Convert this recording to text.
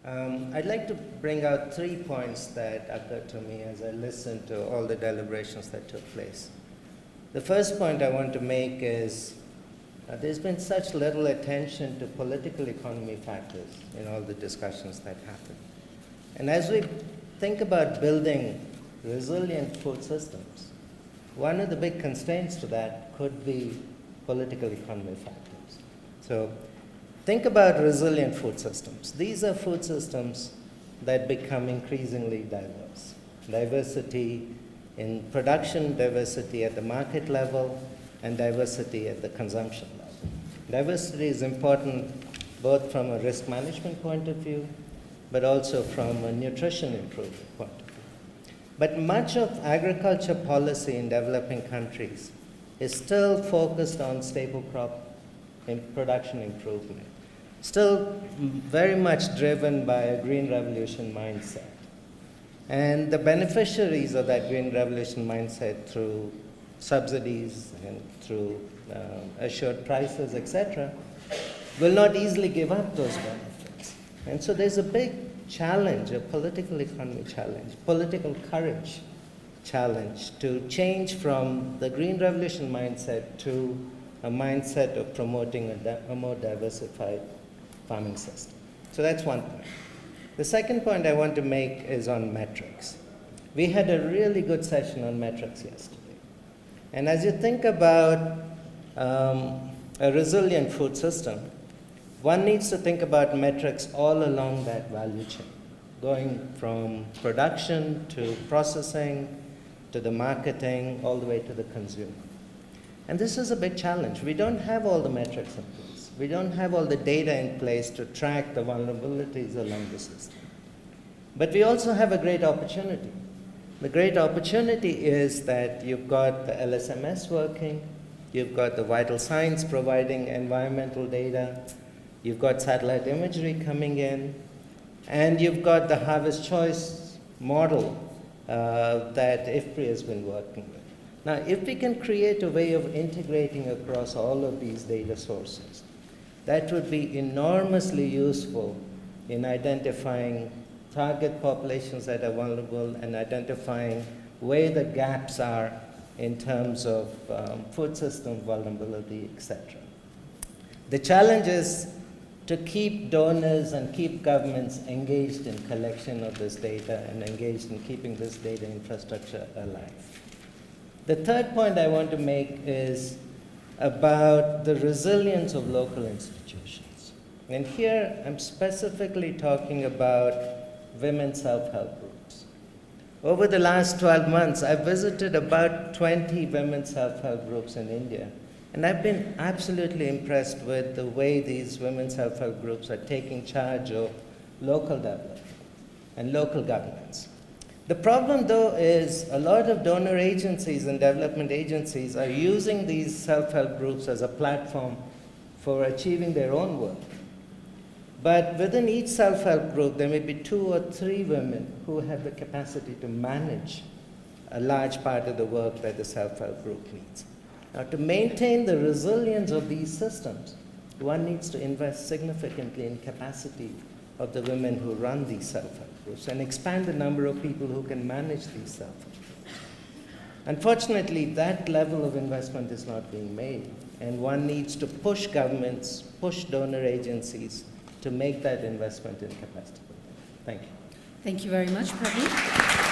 I'd like to bring out 3 points that occurred to me as I listened to all the deliberations that took place. The first point I want to make is there's been such little attention to political economy factors in all the discussions that happen. And as we think about building resilient food systems, one of the big constraints to that could be political economy factors. So think about resilient food systems. These are food systems that become increasingly diverse. Diversity in production, diversity at the market level, and diversity at the consumption level. Diversity is important both from a risk management point of view, but also from a nutrition improvement point of view. But much of agriculture policy in developing countries is still focused on staple crop production improvement, still very much driven by a green revolution mindset. And the beneficiaries of that green revolution mindset through subsidies and through assured prices, etc., will not easily give up those benefits. And so there's a big challenge, a political economy challenge, political courage challenge to change from the green revolution mindset to a mindset of promoting a more diversified farming system. So that's one point. The second point I want to make is on metrics. We had a really good session on metrics yesterday. And as you think about a resilient food system, one needs to think about metrics all along that value chain, going from production to processing to the marketing, all the way to the consumer. And this is a big challenge. We don't have all the metrics in place. We don't have all the data in place to track the vulnerabilities along the system. But we also have a great opportunity. The great opportunity is that you've got the LSMS working, you've got the vital signs providing environmental data, you've got satellite imagery coming in, and you've got the harvest choice model that IFPRI has been working with. Now, if we can create a way of integrating across all of these data sources, that would be enormously useful in identifying target populations that are vulnerable and identifying where the gaps are in terms of food system vulnerability, etc. The challenge is to keep donors and keep governments engaged in collection of this data and engaged in keeping this data infrastructure alive. The third point I want to make is about the resilience of local institutions. And here I'm specifically talking about women's self-help groups. Over the last 12 months, I've visited about 20 women's self-help groups in India. And I've been absolutely impressed with the way these women's self-help groups are taking charge of local development and local governance. The problem, though, is a lot of donor agencies and development agencies are using these self-help groups as a platform for achieving their own work. But within each self-help group, there may be 2 or 3 women who have the capacity to manage a large part of the work that the self-help group needs. Now, to maintain the resilience of these systems, one needs to invest significantly in capacity of the women who run these self-help groups and expand the number of people who can manage these self-help groups. Unfortunately, that level of investment is not being made, and one needs to push governments, push donor agencies to make that investment in capacity. Thank you. Thank you very much, Prabhu.